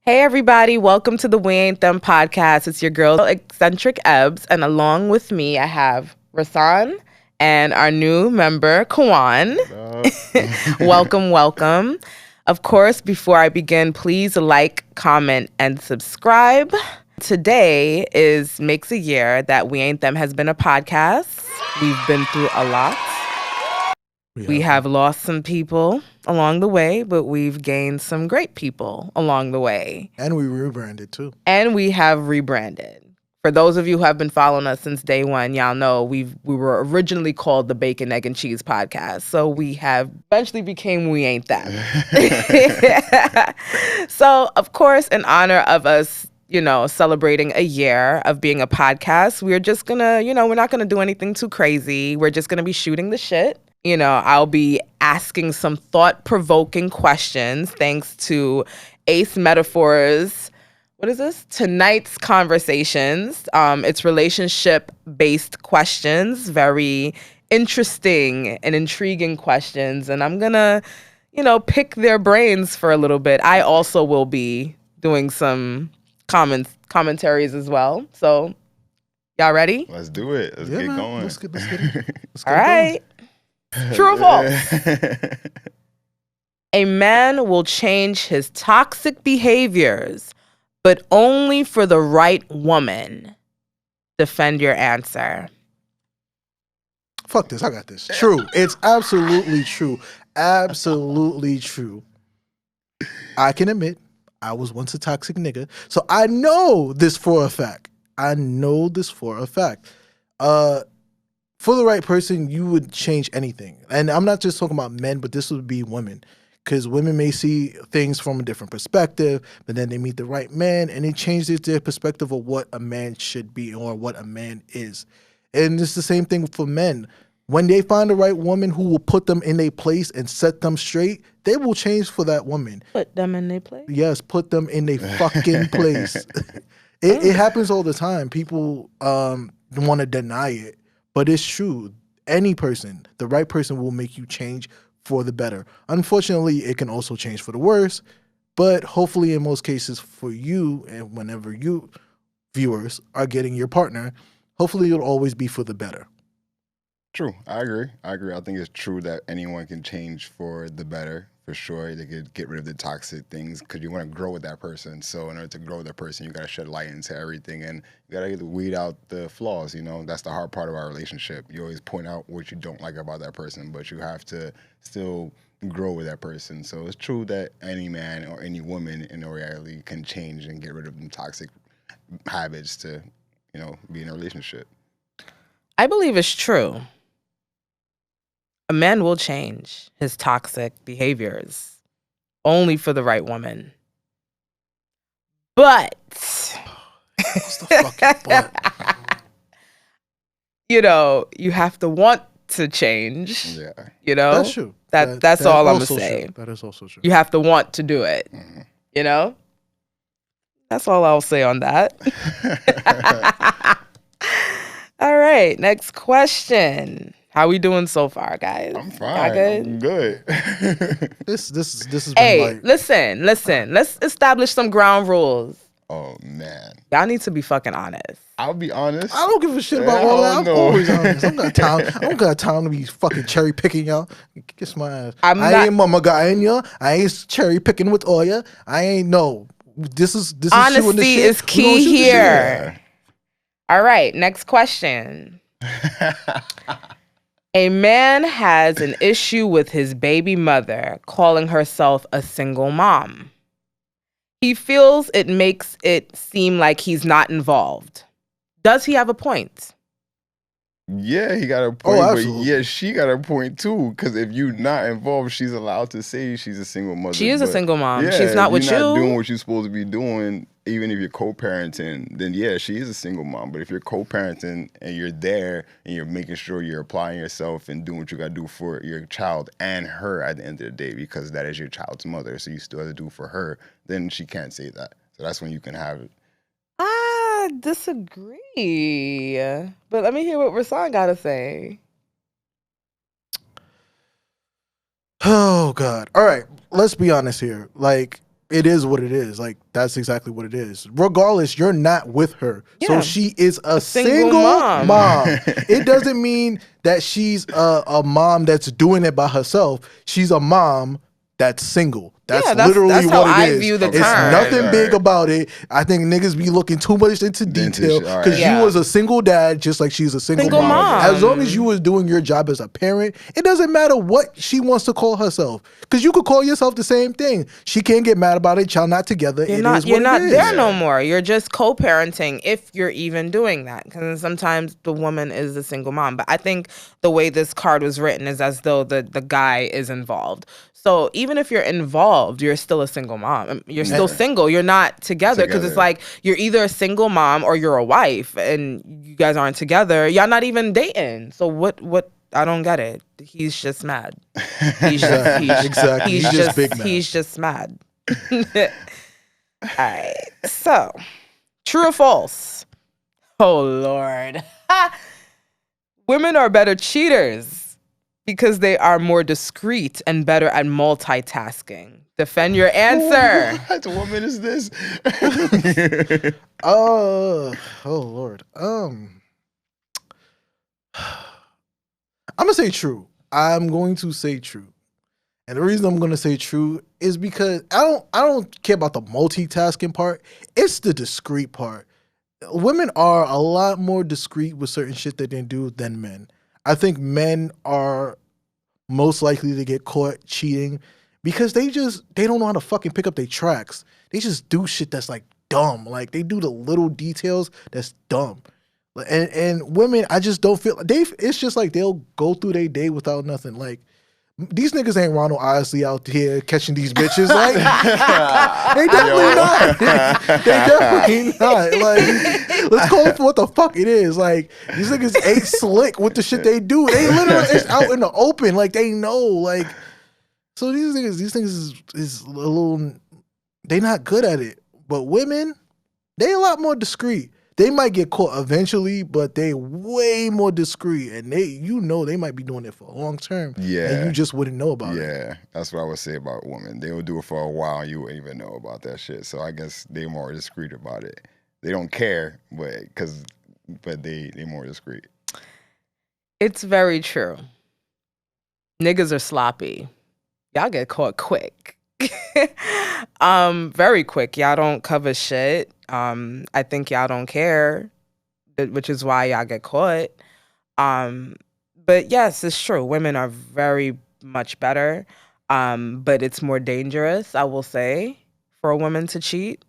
Hey everybody, welcome to the We Ain't Them podcast. It's your girl, Eccentric Ebbs, and along with me, I have Rasan and our new member, Kwan. Welcome, welcome. Of course, before I begin, please like, comment, and subscribe. Today makes a year that We Ain't Them has been a podcast. We've been through a lot. We have lost some people along the way, but we've gained some great people along the way. And we rebranded too. And we have rebranded. For those of you who have been following us since day one, y'all know we were originally called the Bacon, Egg, and Cheese podcast. So we have eventually became We Ain't Them. So, of course, in honor of us, celebrating a year of being a podcast, we're just gonna, we're not gonna do anything too crazy. We're just gonna be shooting the shit. I'll be asking some thought-provoking questions thanks to Ace Metaphors. What is this? Tonight's conversations. It's relationship-based questions, very interesting and intriguing questions. And I'm gonna, pick their brains for a little bit. I also will be doing some commentaries as well. So, y'all ready? Let's do it. Let's get going. Let's get it. All right. True or false? A man will change his toxic behaviors, but only for the right woman. Defend your answer. Fuck this. I got this. True. It's absolutely true. Absolutely true. I can admit I was once a toxic nigga, so I know this for a fact. For the right person, you would change anything. And I'm not just talking about men, but this would be women. Because women may see things from a different perspective, but then they meet the right man and it changes their perspective of what a man should be or what a man is. And it's the same thing for men. When they find the right woman who will put them in their place and set them straight, they will change for that woman. Put them in their place? Yes, put them in their fucking place. It happens all the time. People want to deny it. But it's true. Any person, the right person will make you change for the better. Unfortunately, it can also change for the worse. But hopefully, in most cases, for you, and whenever you viewers are getting your partner, hopefully it'll always be for the better. True. I agree. I think it's true that anyone can change for the better, for sure. They could get rid of the toxic things because you want to grow with that person. So in order to grow with that person, you got to shed light into everything and you got to weed out the flaws. That's the hard part of our relationship. You always point out what you don't like about that person, but you have to still grow with that person. So it's true that any man or any woman in reality can change and get rid of them toxic habits to, be in a relationship. I believe it's true. A man will change his toxic behaviors only for the right woman. But, What's the fucking but? You have to want to change. Yeah. That's true. That's all I'm going to say. That is also true. You have to want to do it. Mm-hmm. That's all I'll say on that. All right, next question. How we doing so far, guys? I'm fine. Good? I'm good. This has been Hey, like... listen. Let's establish some ground rules. Oh, man. Y'all need to be fucking honest. I'll be honest. I don't give a shit about all that. I'm always honest. I don't got time to be fucking cherry picking y'all. Kiss my ass. I ain't mama guy in y'all. I ain't cherry picking with all ya. I ain't no. This is honesty is key here. All right, next question. A man has an issue with his baby mother calling herself a single mom. He feels it makes it seem like he's not involved. Does he have a point? Yeah, he got a point, but yeah, she got a point too. Because if you're not involved, she's allowed to say she's a single mother. She is a single mom. Yeah, she's not with you. You're not doing what you're supposed to be doing. Even if you're co-parenting, then yeah, she is a single mom. But if you're co-parenting and you're there and you're making sure you're applying yourself and doing what you got to do for your child and her at the end of the day, because that is your child's mother, so you still have to do for her, then she can't say that. So that's when you can have it. I disagree. But let me hear what Rasan got to say. Oh, God. All right. Let's be honest here. Like, It is what it is. Like, that's exactly what it is. Regardless, you're not with her. So Yeah. she is a single single mom. mom. It doesn't mean that she's a mom that's doing it by herself. She's a mom that's single. That's literally that's how what it I is. view the It's term. nothing big Alright. about it. I think niggas be looking too much into detail alright. because Yeah. you was a single dad, just like she's a single, Single mom. As long as you was doing your job as a parent, it doesn't matter what she wants to call herself. Because you could call yourself the same thing. She can't get mad about it. Y'all not together. You're It not is what it is. there no more. You're just co-parenting if you're even doing that. Because sometimes the woman is the single mom. But I think the way this card was written is as though the guy is involved. So even if you're involved, you're still a single mom. You're still single. You're not together because it's like you're either a single mom or you're a wife, and you guys aren't together. Y'all not even dating. So what? I don't get it. He's just mad. He's just big mad. He's just mad. All right. So, true or false? Oh Lord. Women are better cheaters because they are more discreet and better at multitasking. Defend your answer. What woman is this? Oh Lord. I'm gonna say true. I'm going to say true. And the reason I'm gonna say true is because I don't care about the multitasking part. It's the discreet part. Women are a lot more discreet with certain shit that they do than men. I think men are most likely to get caught cheating because they don't know how to fucking pick up their tracks. They just do shit that's like dumb. Like they do the little details that's dumb. And women, I just don't feel it's just like they'll go through their day without nothing. Like these niggas ain't Ronald Isley out here catching these bitches. Like they definitely not. They definitely not. Like let's call it for what the fuck it is. Like these niggas ain't slick with the shit they do. They literally it's out in the open. Like they know. Like so these niggas is a little. They not good at it. But women, they a lot more discreet. They might get caught eventually, but they way more discreet, and they might be doing it for a long term. Yeah, and you just wouldn't know about it. Yeah, that's what I would say about women. They will do it for a while, and you wouldn't even know about that shit. So I guess they're more discreet about it. They don't care, but they more discreet. It's very true. Niggas are sloppy. Y'all get caught quick. Very quick. Y'all don't cover shit. I think y'all don't care, which is why y'all get caught. But yes, it's true. Women are very much better. But it's more dangerous, I will say, for a woman to cheat,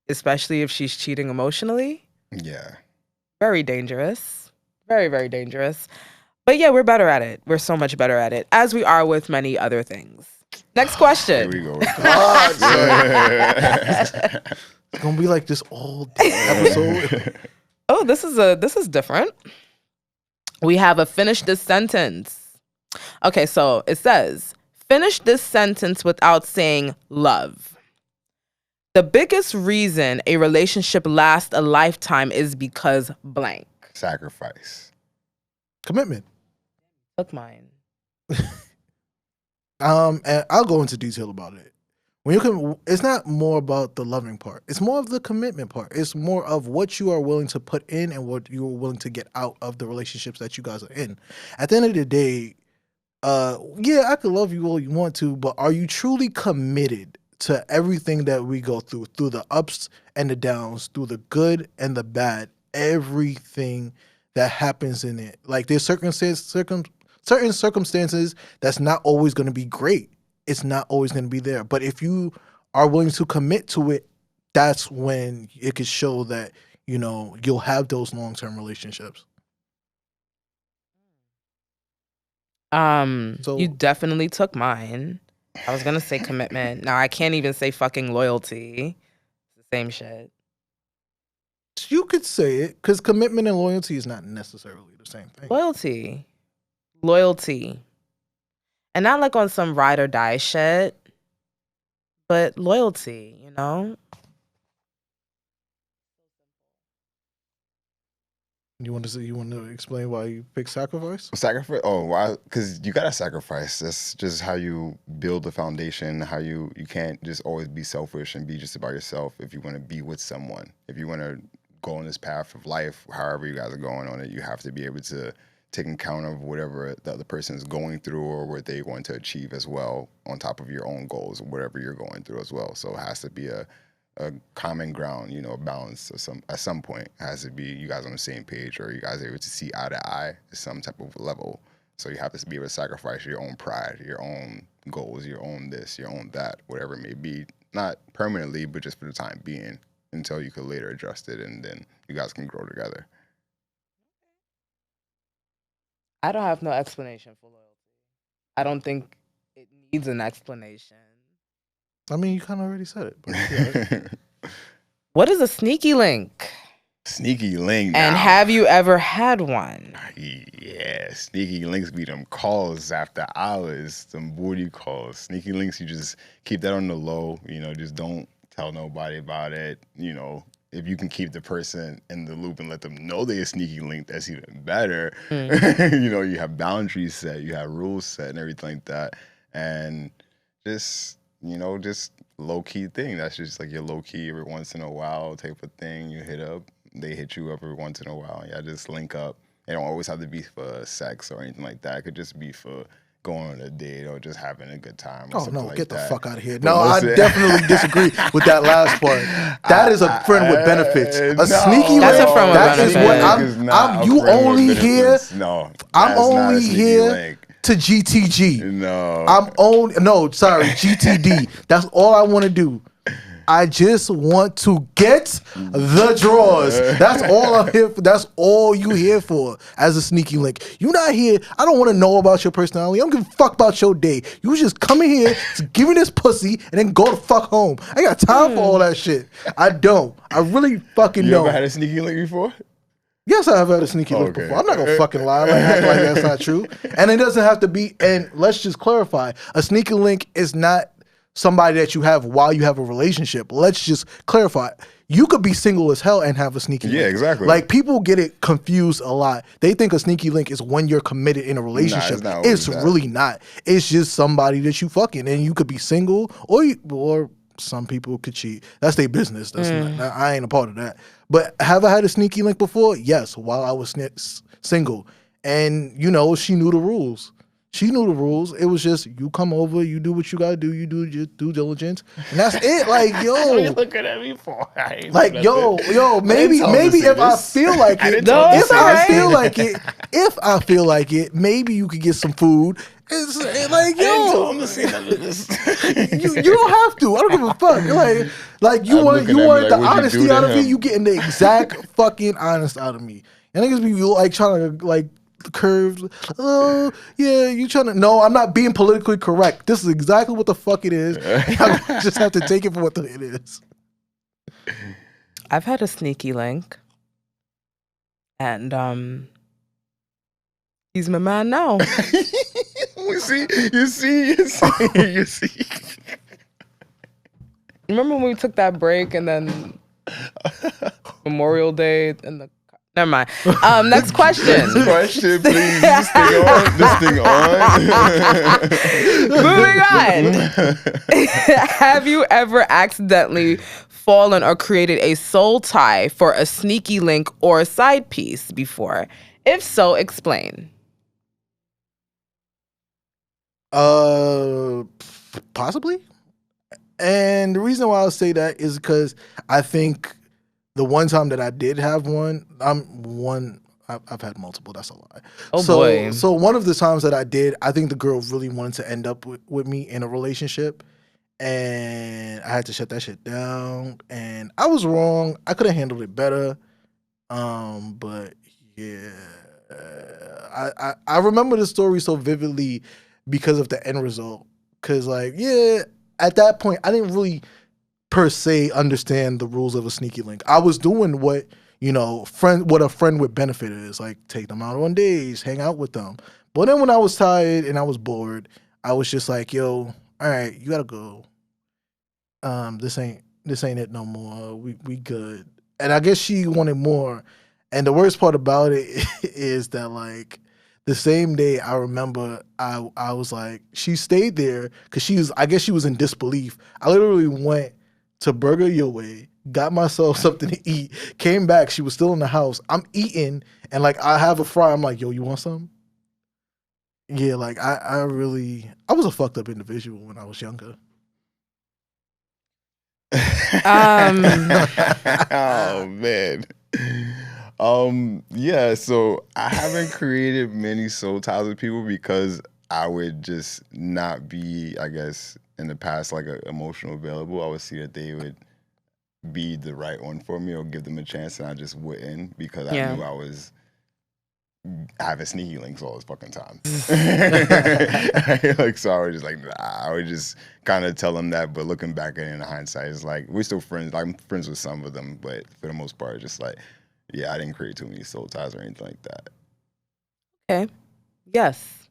especially if she's cheating emotionally. Yeah. Very dangerous. Very, very dangerous. But yeah, we're better at it. We're so much better at it, as we are with many other things. Next question. Here we go. It's gonna be like this all day episode. Oh, this is different. We have a finish this sentence. Okay, so it says, finish this sentence without saying love. The biggest reason a relationship lasts a lifetime is because blank. Sacrifice. Commitment. Took mine. And I'll go into detail about it. It's not more about the loving part. It's more of the commitment part. It's more of what you are willing to put in and what you are willing to get out of the relationships that you guys are in. At the end of the day, yeah, I could love you all you want to, but are you truly committed to everything that we go through the ups and the downs, through the good and the bad, everything that happens in it? Like there's certain circumstances that's not always going to be great. It's not always going to be there. But if you are willing to commit to it, that's when it could show that, you'll have those long-term relationships. You definitely took mine. I was going to say commitment. Now I can't even say fucking loyalty. It's the same shit. You could say it because commitment and loyalty is not necessarily the same thing. Loyalty. And not like on some ride or die shit, but loyalty, You want to say, you want to explain why you pick sacrifice? Sacrifice? Oh, why? Because you gotta sacrifice. That's just how you build the foundation. How you can't just always be selfish and be just about yourself. If you want to be with someone, if you want to go on this path of life, however you guys are going on it, you have to be able to take account of whatever the other person is going through or what they want to achieve as well, on top of your own goals or whatever you're going through as well. So it has to be a common ground, you know, a balance at some point. It has to be you guys on the same page, or you guys are able to see eye to eye at some type of level. So you have to be able to sacrifice your own pride, your own goals, your own this, your own that, whatever it may be. Not permanently, but just for the time being, until you could later adjust it, and then you guys can grow together. I don't have no explanation for loyalty. I don't think it needs an explanation. I mean, you kind of already said it. But yeah. What is a sneaky link? Sneaky link. And now. have you ever had one? Yeah, sneaky links be them calls after hours, them booty calls. Sneaky links, you just keep that on the low. You know, just don't tell nobody about it. You know, if you can keep the person in the loop and let them know they're a sneaky link, that's even better. You know, you have boundaries set, you have rules set, and everything like that. And just, you know, just low-key thing. That's just like your low-key every once in a while type of thing. You hit up, they hit you up every once in a while. Yeah, just link up. It don't always have to be for sex or anything like that. It could just be for going on a date or just having a good time. Or no, like get that. the fuck out of here. No, I definitely disagree with that last part. That is a friend with benefits. A sneaky That's link, a friend with that is benefits. what I'm you only here. No, I'm only here link. to GTG. No. Sorry, GTD. That's all I want to do. I just want to get the drawers. That's all I'm here for. That's all you here for as a sneaky link. You not here. I don't want to know about your personality. I don't give a fuck about your day. You just come in here to give me this pussy and then go the fuck home. I ain't got time for all that shit. I don't. I really fucking don't. You ever had a sneaky link before? Yes, I have had a sneaky link before. I'm not gonna fucking lie. I'm not gonna act like that's not true. And it doesn't have to be. And let's just clarify: a sneaky link is not somebody that you have while you have a relationship. Let's just clarify. You could be single as hell and have a sneaky link. Yeah, exactly. Like, people get it confused a lot. They think a sneaky link is when you're committed in a relationship. It's really not. It's just somebody that you fucking, and you could be single, or some people could cheat. That's their business. That's not, I ain't a part of that. But have I had a sneaky link before? Yes, while I was single. And, you know, she knew the rules. She knew the rules. It was just, you come over, you do what you gotta do, you do your due diligence, and that's it. Like, yo, what are you looking at me for? Like, yo, maybe if I feel like it, if I feel like it, maybe you could get some food. It's like, yo, you don't have to. I don't give a fuck. Like you want the honesty out of me. You getting the exact fucking honest out of me. And niggas be like trying to like curves. Oh yeah, you trying to? No, I'm not being politically correct. This is exactly what the fuck it is. I just have to take it for what it is. I've had a sneaky link, and he's my man now. You see. Remember when we took that break and then Memorial Day and the. Never mind. Next question. Question, please. This thing on. Moving on. Have you ever accidentally fallen or created a soul tie for a sneaky link or a side piece before? If so, explain. Possibly. And the reason why I'll say that is because I think the one time that I did have one, I've had multiple, that's a lie. Boy. So one of the times that I did, I think the girl really wanted to end up with me in a relationship, and I had to shut that shit down, and I was wrong. I could have handled it better. But yeah, I remember the story so vividly because of the end result. Cause like, yeah, at that point, I didn't really per se understand the rules of a sneaky link. I was doing what, you know, what a friend with benefit is, like take them out on days, hang out with them. But then when I was tired and I was bored, I was just like, yo, all right, you gotta go. This ain't it no more. We good. And I guess she wanted more. And the worst part about it is that like the same day I remember I was like, she stayed there because I guess she was in disbelief. I literally went to Burger Your Way, got myself something to eat, came back, she was still in the house. I'm eating and like I have a fry. I'm like, yo, you want some? Yeah, like I was a fucked up individual when I was younger. Oh man. Yeah, so I haven't created many soul ties with people because I would just not be, I guess, in the past like emotional available. I would see that they would be the right one for me or give them a chance, and I just wouldn't because I knew I was having sneaky links all this fucking time. Like, so I was just like, nah, I would just kind of tell them that, but looking back at it in hindsight, it's like we're still friends. I'm friends with some of them, but for the most part, just like, yeah, I didn't create too many soul ties or anything like that. Okay. Yes.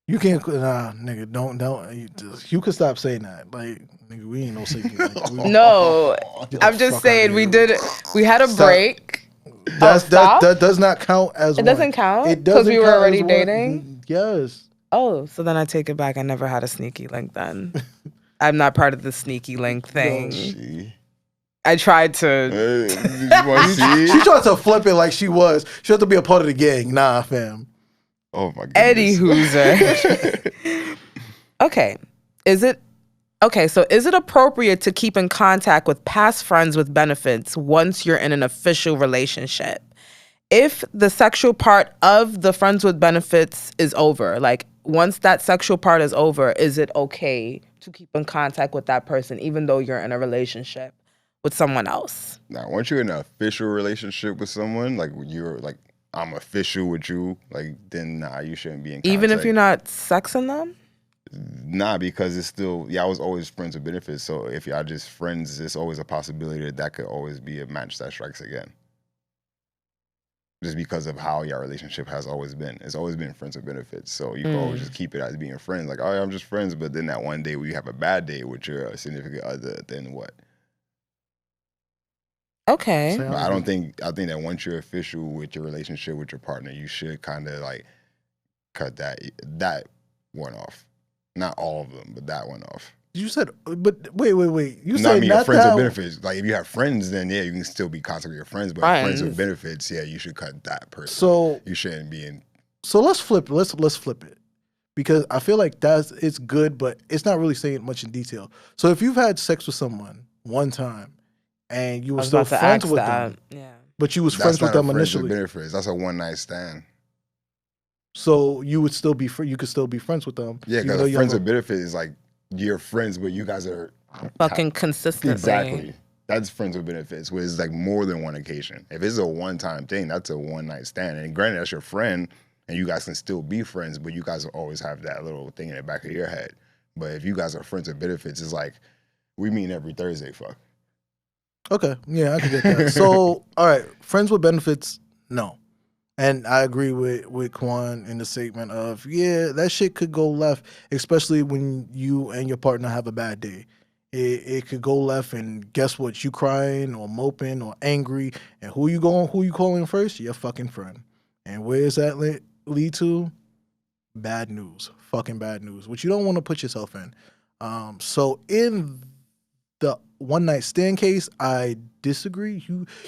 You can't, nigga. Don't. You can stop saying that. Like, nigga, we ain't no secret. Like, No, I'm just saying we had a break. That does not count as it one. doesn't count It doesn't because we were count already as one. dating. Yes. Oh, so then I take it back. I never had a sneaky link then. I'm not part of the sneaky link thing. She I tried to. you want to see? She tried to flip it like she was. She had to be a part of the gang. Nah, fam. Oh my goodness. Eddie Hooser. Okay. Is it appropriate to keep in contact with past friends with benefits once you're in an official relationship? If the sexual part of the friends with benefits is over, like once that sexual part is over, is it okay to keep in contact with that person even though you're in a relationship with someone else? Now, once you're in an official relationship with someone, like you're like, I'm official with you, like then nah, you shouldn't be in contact. Even if you're not sexing them? Nah, because it's still, I was always friends with benefits. So if y'all just friends, there's always a possibility that could always be a match that strikes again. Just because of how your relationship has always been. It's always been friends with benefits. So you can always just keep it as being friends. Like, oh, yeah, I'm just friends. But then that one day where you have a bad day with your significant other, then what? Okay. But I think that once you're official with your relationship with your partner, you should kind of like cut that one off. Not all of them, but that one off. You said, but wait. You No, said I mean, not your friends that. with benefits. Like, if you have friends, then yeah, you can still be contact with your friends. But friends with benefits, yeah, you should cut that person. So you shouldn't be in. So let's flip. Let's flip it, because I feel like it's good, but it's not really saying much in detail. So if you've had sex with someone one time, and you were still friends with them, but you was friends with them initially. Benefits. That's a one night stand. So you would still be you could still be friends with them. Yeah, because friends with benefits is like you're friends, but you guys are fucking consistently. Exactly. That's friends with benefits, where it's like more than one occasion. If it's a one-time thing, that's a one-night stand. And granted, that's your friend, and you guys can still be friends, but you guys will always have that little thing in the back of your head. But if you guys are friends with benefits, it's like we meet every Thursday, fuck. Okay, yeah, I can get that. So, all right, friends with benefits, no. And I agree with Quan in the segment of, yeah, that shit could go left, especially when you and your partner have a bad day. It could go left, and guess what? You crying or moping or angry, and who you calling first? Your fucking friend. And where does that lead to? Bad news. Fucking bad news, which you don't want to put yourself in. So in the one night stand case, I disagree.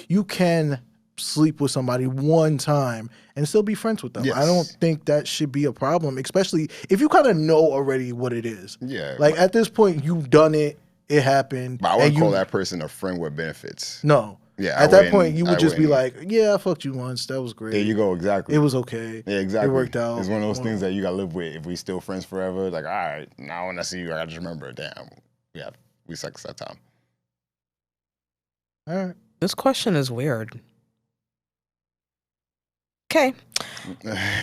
You can sleep with somebody one time and still be friends with them. Yes. I don't think that should be a problem, especially if you kind of know already what it is. Yeah. Like at this point, you've done it. It happened. But I wouldn't call that person a friend with benefits. No. Yeah. At that point, you would just be like, yeah, I fucked you once. That was great. There you go. Exactly. It was okay. Yeah, exactly. It worked out. It's one of those things that you got to live with. If we still friends forever, like, all right, now when I see you, I just remember, damn, yeah, we sucked that time. All right. This question is weird. Okay.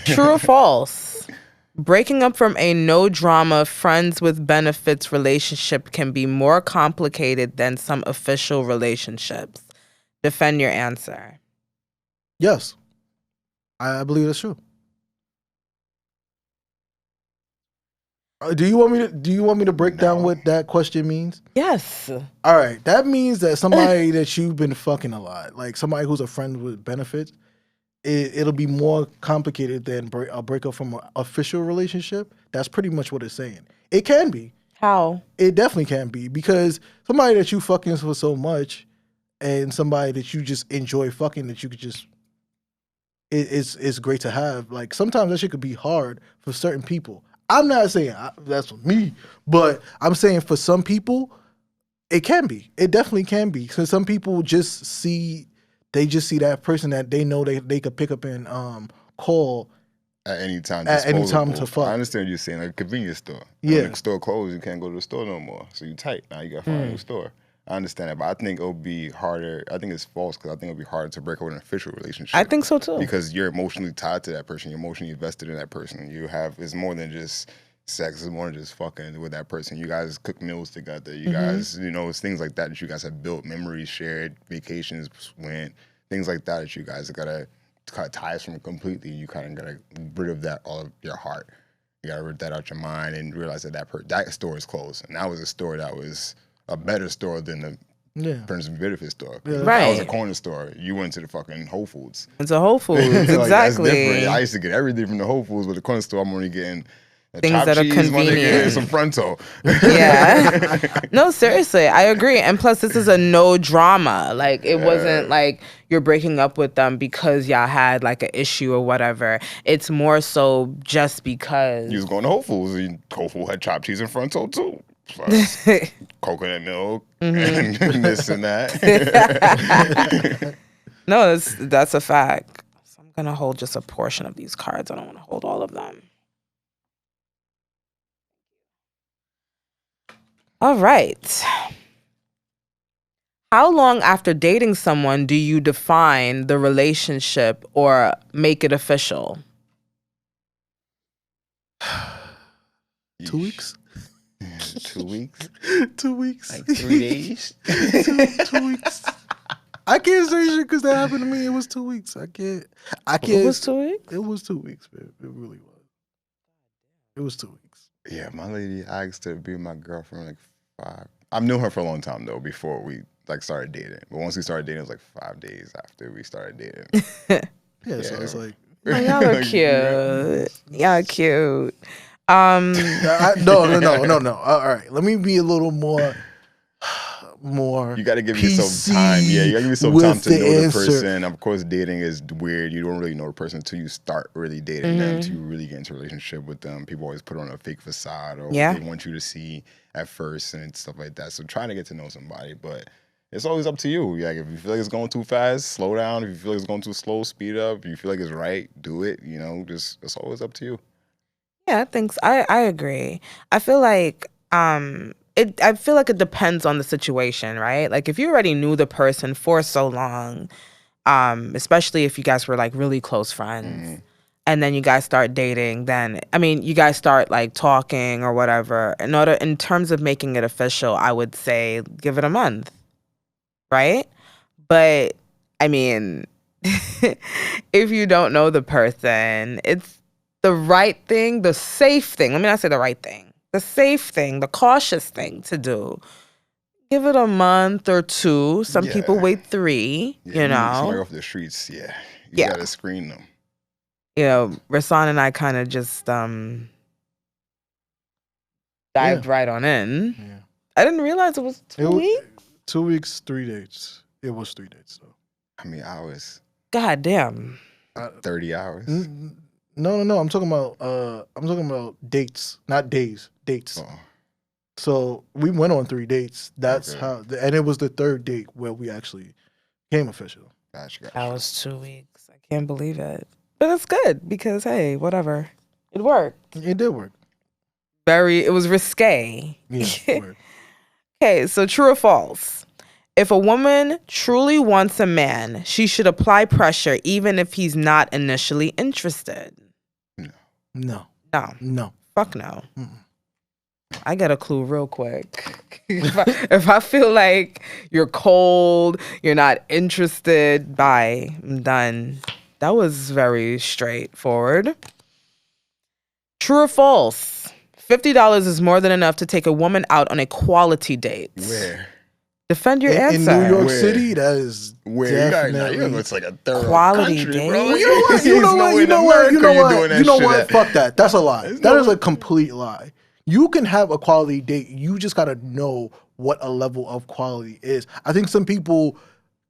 True or false? Breaking up from a no-drama friends with benefits relationship can be more complicated than some official relationships. Defend your answer. Yes. I believe that's true. Do you want me to break down what that question means? Yes. All right, that means that somebody that you've been fucking a lot, like somebody who's a friend with benefits, it'll be more complicated than a breakup from an official relationship. That's pretty much what it's saying. It can be. How? It definitely can be, because somebody that you fucking for so much, and somebody that you just enjoy fucking, that you could just, it's great to have. Like sometimes that shit could be hard for certain people. I'm not saying that's for me, but I'm saying for some people, it can be. It definitely can be. Because some people just see that person that they know they could pick up and call at any time. At any time to fuck. I understand what you're saying. Like a convenience store. Yeah. When the store closed, you can't go to the store no more. So you tight. Now you got to find a new store. I understand that, but I think it'll be harder. I think it's false, because I think it'll be harder to break up an official relationship. I think so too. Because you're emotionally tied to that person. You're emotionally invested in that person. It's more than just sex. It's more than just fucking with that person. You guys cook meals together. You guys, it's things like that you guys have built, memories shared, vacations went, things like that you guys have got to cut ties from completely. You kind of got to rid of that all of your heart. You got to rid that out your mind and realize that store is closed. And that was a store that was a better store than the Prince and Benefit store. Yeah. Right. That was a corner store. You went to the fucking Whole Foods. It's a Whole Foods, Like, exactly. that's different. I used to get everything from the Whole Foods, but the corner store, I'm only getting things chopped that are cheese, convenient. some fronto. Yeah. No, seriously, I agree. And plus, this is a no drama. Like, it wasn't like you're breaking up with them because y'all had like an issue or whatever. It's more so just because. You was going to Whole Foods, and Whole Foods had chopped cheese and fronto too. Coconut milk and this and that. No, that's a fact. So I'm going to hold just a portion of these cards. I don't want to hold all of them. All right. How long after dating someone do you define the relationship or make it official? 2 weeks. 2 weeks? 2 weeks. Like 3 days? 2 weeks. I can't say shit because that happened to me. It was 2 weeks. I can't. It was 2 weeks? It was 2 weeks, man. It really was. It was 2 weeks. Yeah, my lady asked to be my girlfriend like 5. I've known her for a long time though, before we started dating. But once we started dating, it was like 5 days after we started dating. Yeah, so it's like, Oh, y'all are cute. Y'all cute. no. All right, let me be a little more. You got to give PC yourself time. Yeah, you got to give yourself time to know answer. the person. Of course, dating is weird. You don't really know the person until you start really dating them, until you really get into a relationship with them. People always put on a fake facade or what they want you to see at first and stuff like that. So trying to get to know somebody, but it's always up to you. Like if you feel like it's going too fast, slow down. If you feel like it's going too slow, speed up. If you feel like it's right, do it. Just it's always up to you. Yeah, I think so. I agree. I feel like I feel like it depends on the situation, right? Like if you already knew the person for so long, especially if you guys were like really close friends, and then you guys start dating, then you guys start like talking or whatever. In terms of making it official, I would say give it a month, right? But if you don't know the person, it's the right thing, the safe thing. Let me not say the right thing. The safe thing, the cautious thing to do. Give it a month or 2. Some people wait 3, Somebody off the streets, you gotta screen them. Rasan and I kind of just dived right on in. Yeah. I didn't realize it was 2 weeks. 2 weeks, 3 dates. It was 3 dates though. How many hours? God damn. 30 hours. No. I'm talking about dates, not days. Dates. Oh. So we went on 3 dates. That's how, and it was the 3rd date where we actually became official. Gotcha. That was 2 weeks. I can't believe it. But it's good because, hey, whatever. It worked. It did work. It was risque. Yeah. Okay, so true or false? If a woman truly wants a man, she should apply pressure even if he's not initially interested. No. Fuck no. Mm-mm. I get a clue real quick. if I feel like you're cold, you're not interested, bye, I'm done. That was very straightforward. True or false? $50 is more than enough to take a woman out on a quality date. Where? Defend your answer. In New York Where? City, that is Where? definitely It's like a third quality country, date. bro. You know what? You know what? You know what? You know what? Fuck that. That's a lie. That is a complete lie. You can have a quality date. You just gotta know what a level of quality is. I think some people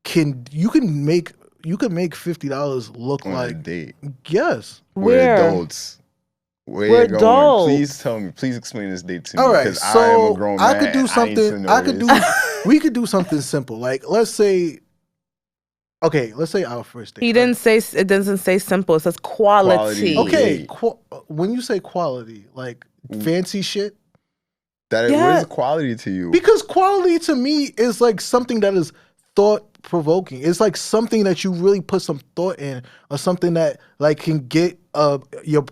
you can make $50 look On a like date. yes. We're adults. Where We're you going? adults. Please tell me. Please explain this date to me. All right, Because I am a so grown I man. could do something. We could do something simple. Like let's say our first date. He didn't say it. Doesn't say simple. It says quality. Quality. Okay, date. when you say quality, like fancy shit. What is quality to you? Because quality to me is like something that is thought provoking. It's like something that you really put some thought in, or something that like can get your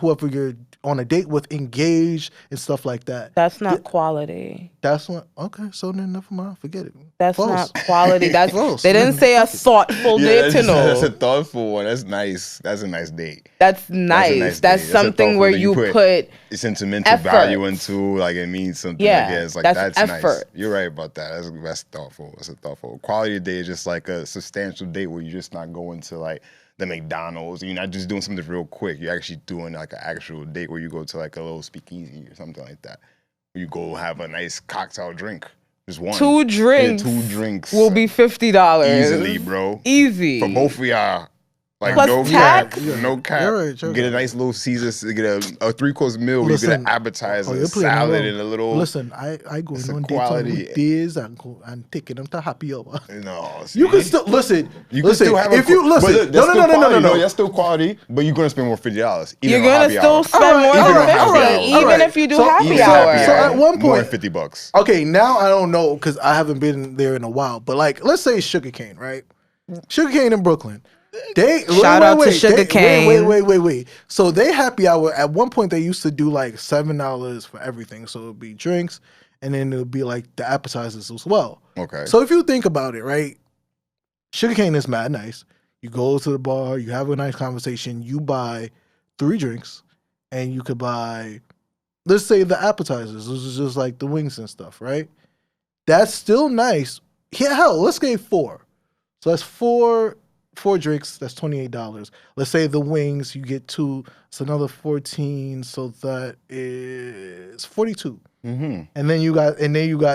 whoever you're on a date with engaged and stuff like that. That's not quality. That's not okay. So then never mind. Forget it. That's False. not quality. That's False. They didn't say a thoughtful date to know. That's a thoughtful one. That's nice. That's a nice date. That's nice. That's something where you put sentimental effort. value into, like it means something. Yeah, I guess. Like that's nice. effort. You're right about that. That's thoughtful. That's a thoughtful. Quality date is just like a substantial date where you're just not going to like the McDonald's. You're not just doing something real quick. You're actually doing like an actual date where you go to like a little speakeasy or something like that. Where you go have a nice cocktail drink. Just one. Two drinks. Yeah, 2 drinks will be $50 easily, bro. Easy For both of y'all. Like Plus no tax? cap, no cap. You're Get a right. nice little Caesars, get a 3-course meal where you get an appetizer, you're playing salad, along. and a little. Listen, I go It's on a dates quality. on weekdays and taking them to happy hour. No, You can see? still listen. You can listen, still have if you listen. No. That's still quality, but you're gonna spend more $50. You're gonna still spend All right, more all than right, all 50 right, all even right. if you do So- happy so- hour. so at one more point- than $50. Okay, now I don't know because I haven't been there in a while. But like, let's say Sugarcane, right? Sugarcane in Brooklyn. Shout out to Sugarcane. Wait. So they happy hour. At one point, they used to do like $7 for everything. So it'd be drinks, and then it would be like the appetizers as well. Okay. So if you think about it, right? Sugarcane is mad nice. You go to the bar, you have a nice conversation, you buy 3 drinks, and you could buy, let's say the appetizers. This is just like the wings and stuff, right? That's still nice. Yeah, hell, let's get 4. So that's 4 drinks. That's $28. Let's say the wings, you get 2. It's another 14. So that is 42. Mm-hmm. And then you got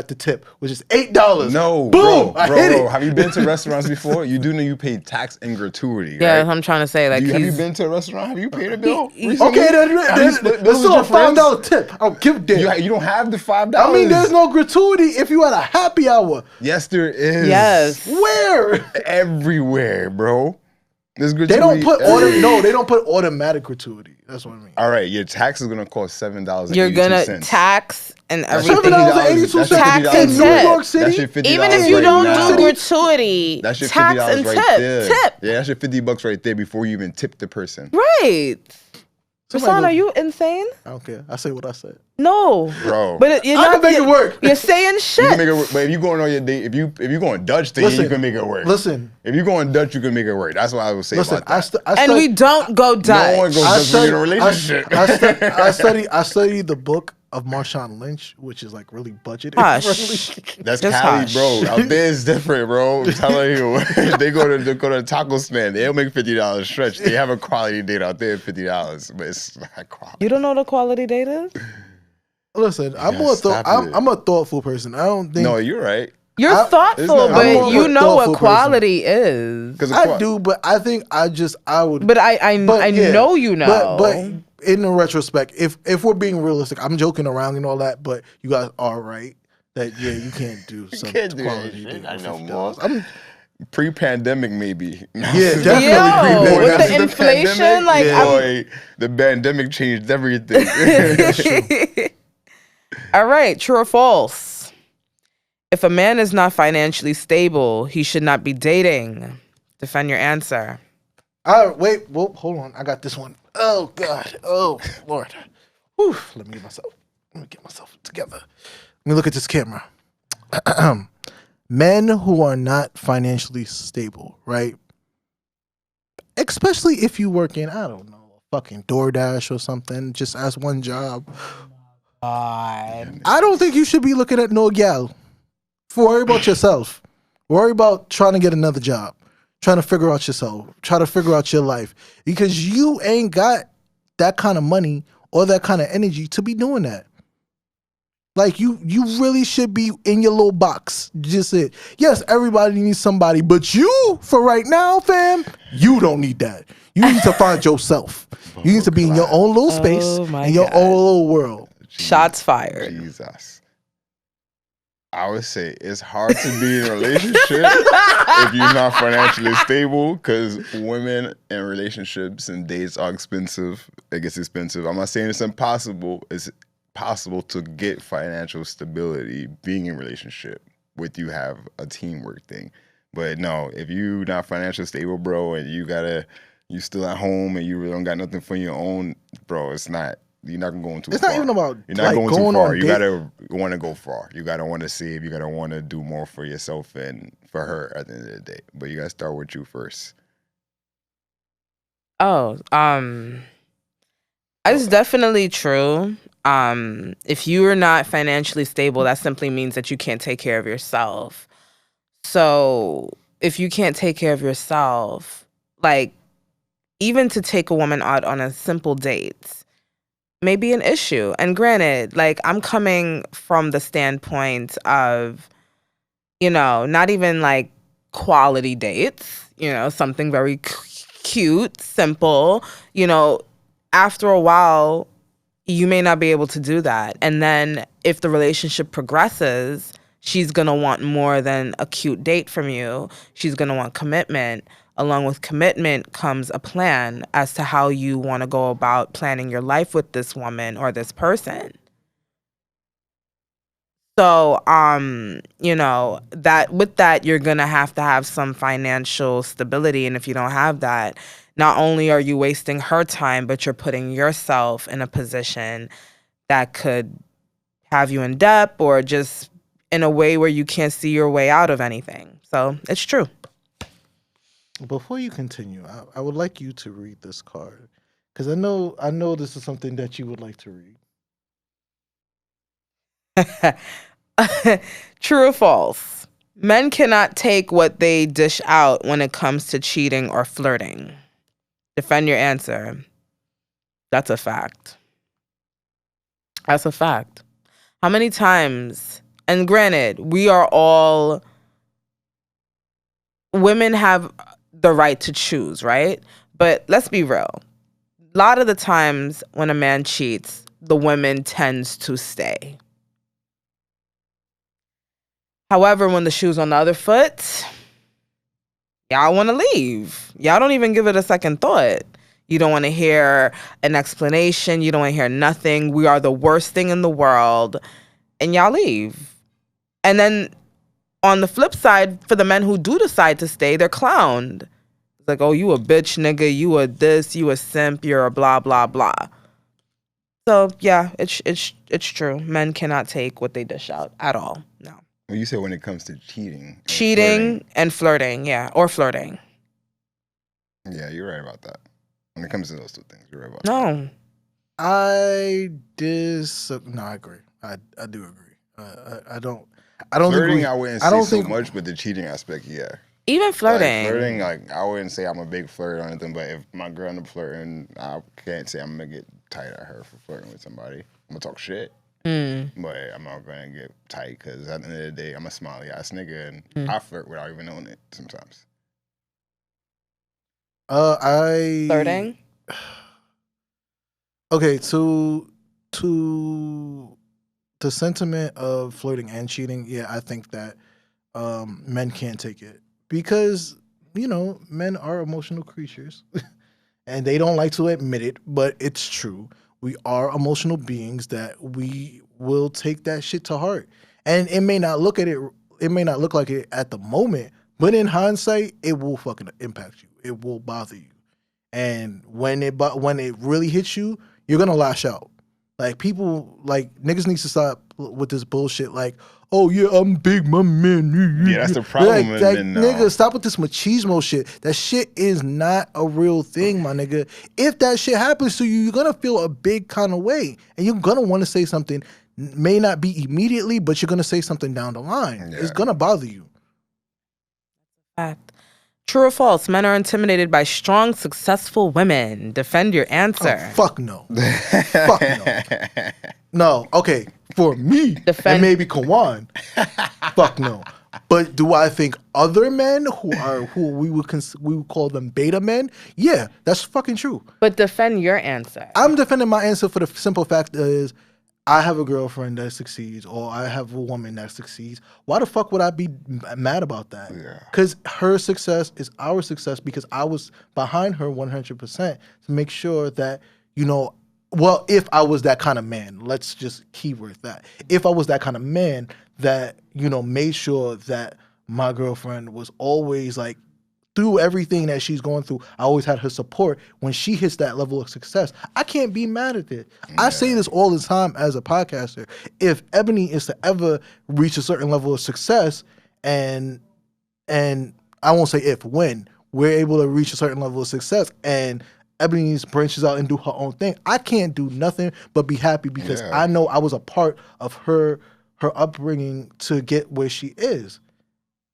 the tip, which is $8. No, Boom! bro. I hit it. Have you been to restaurants before? You do know you pay tax and gratuity, Yeah, right? I'm trying to say like Have you he's been to a restaurant? Have you paid a bill? He- recently? Okay, Have you that's split bills still a with your friends? $5 tip. I don't give a damn. You don't have the $5. I mean, there's no gratuity if you had a happy hour. Yes, there is. yes. Where? Everywhere, bro. There's gratuity. They don't put everywhere. they don't put automatic gratuity. That's what I mean. All right, your tax is gonna cost $7.82. You're gonna tax and That's your everything. $7.82 Tax $50 and in tip. New York City. That's your $50 Even if you right don't now. do gratuity, That's your $50 tax and right tip. there. Tip. Yeah, that's your $50 right there before you even tip the person. Right. Somebody Rasan, go- are you insane? I don't care. I say what I said. No. Bro. But you're I not can make it work. You're saying You shit. can make it work, but if you going on your date, if you going Dutch thing, Listen, you can make it work. Listen, If you going Dutch, you can make it work. That's what I would say listen. about that. And we don't go Dutch. No one goes I Dutch when you're in a relationship. I studied the book of Marshawn Lynch, which is like really budgeted. Hush. That's Just Cali, hush. bro. Out there is different, bro. I'm telling you. they go to the taco stand. They'll make $50 stretch. They have a quality date out there, $50, but it's not quality. You don't know what a quality date is? Listen, I'm stop it. I'm a thoughtful person. I don't think No, you're right. You're it's thoughtful, not- but I'm more of you a know thoughtful what quality is. Because I do, but I think I would. But I yeah. know you know. But in the retrospect, if we're being realistic, I'm joking around and all that, but you guys are right that you can't do some can't do quality that shit. date I for know $50. more. I'm, Pre-pandemic, maybe. Yeah, definitely Yo, pre-pandemic. with the After inflation, pandemic, like, Yeah. boy, the pandemic changed everything. All right, true or false? If a man is not financially stable, he should not be dating. Defend your answer. all right, wait, well, hold on. I got this one. Oh God. Oh Lord. Whew. Let me get myself together. Let me look at this camera. Men who are not financially stable, right? Especially if you work in, I don't know, fucking DoorDash or something, just as one job. God. I don't think you should be looking at no gal. Worry about yourself. Worry about trying to get another job. Trying to figure out yourself. Try to figure out your life. Because you ain't got that kind of money or that kind of energy to be doing that. Like you really should be in your little box. Just it. Yes, everybody needs somebody, but you, for right now, fam, you don't need that. You need to find yourself. You need to be in your own little space, in your own little world. Shots fired. Jesus. I would say it's hard to be in a relationship if you're not financially stable, because women and relationships and dates are expensive. It gets expensive. I'm not saying it's impossible. It's possible to get financial stability being in a relationship with you have a teamwork thing. But no, if you not financially stable, bro, and you still at home and you really don't got nothing for your own, bro, you're not going too far. It's not even about you're not like going too far. You gotta want to go far. You gotta want to save. You gotta want to do more for yourself and for her at the end of the day. But you gotta start with you first. Oh, it's definitely true. If you are not financially stable, that simply means that you can't take care of yourself. So if you can't take care of yourself, like even to take a woman out on a simple date may be an issue. And granted, like I'm coming from the standpoint of, not even like quality dates, something very cute, simple, after a while, you may not be able to do that. And then if the relationship progresses, she's going to want more than a cute date from you. She's going to want commitment. Along with commitment comes a plan as to how you want to go about planning your life with this woman or this person. So, that with that, you're going to have some financial stability. And if you don't have that, not only are you wasting her time, but you're putting yourself in a position that could have you in debt or just in a way where you can't see your way out of anything. So it's true. Before you continue, I would like you to read this card because I know this is something that you would like to read. True or false? Men cannot take what they dish out when it comes to cheating or flirting. Defend your answer. That's a fact. That's a fact. How many times, and granted, women have the right to choose, right? But let's be real. A lot of the times when a man cheats, the woman tends to stay. However, when the shoe's on the other foot, y'all want to leave. Y'all don't even give it a second thought. You don't want to hear an explanation. You don't want to hear nothing. We are the worst thing in the world. And y'all leave. And then on the flip side, for the men who do decide to stay, they're clowned. It's like, oh, you a bitch, nigga. You a this. You a simp. You're a blah, blah, blah. So, yeah, it's true. Men cannot take what they dish out at all. No. Well, you said when it comes to cheating. And flirting, yeah. Or flirting. Yeah, you're right about that. When it comes to those two things, you're right about that. No. I agree. I do agree. I don't flirting, think I wouldn't say so much, but the cheating aspect, yeah. Even flirting. Like flirting, like I wouldn't say I'm a big flirt or anything, but if my girl ended up flirting, I can't say I'm gonna get tight at her for flirting with somebody. I'm gonna talk shit, but I'm not gonna get tight because at the end of the day, I'm a smiley ass nigga and I flirt without even knowing it sometimes. Flirting. Okay, to the sentiment of flirting and cheating, yeah, I think that men can't take it because, men are emotional creatures and they don't like to admit it, but it's true. We are emotional beings that we will take that shit to heart. And it may not look like it at the moment, but in hindsight, it will fucking impact you. It will bother you. And when it really hits you, you're going to lash out. Like people, like niggas needs to stop with this bullshit. Like, oh yeah, I'm big, my man. Yeah, that's the problem. Nigga, stop with this machismo shit. That shit is not a real thing, my nigga. If that shit happens to you, you're gonna feel a big kind of way, and you're gonna want to say something may not be immediately, but you're gonna say something down the line. It's gonna bother you. Fact. True or false? Men are intimidated by strong, successful women. Defend your answer. Oh, fuck no. Fuck no. No, okay. For me, and maybe Kawan, fuck no. But do I think other men who we would call them beta men? Yeah, that's fucking true. But defend your answer. I'm defending my answer for the simple fact is I have a girlfriend that succeeds, or I have a woman that succeeds. Why the fuck would I be mad about that? Because her success is our success because I was behind her 100% to make sure that, you know, well, if I was that kind of man, let's just keyword that. If I was that kind of man that, you know, made sure that my girlfriend was always like, through everything that she's going through, I always had her support. When she hits that level of success, I can't be mad at it. Yeah. I say this all the time as a podcaster. If Ebony is to ever reach a certain level of success, and I won't say if, when we're able to reach a certain level of success, and Ebony branches out and do her own thing, I can't do nothing but be happy because I know I was a part of her upbringing to get where she is.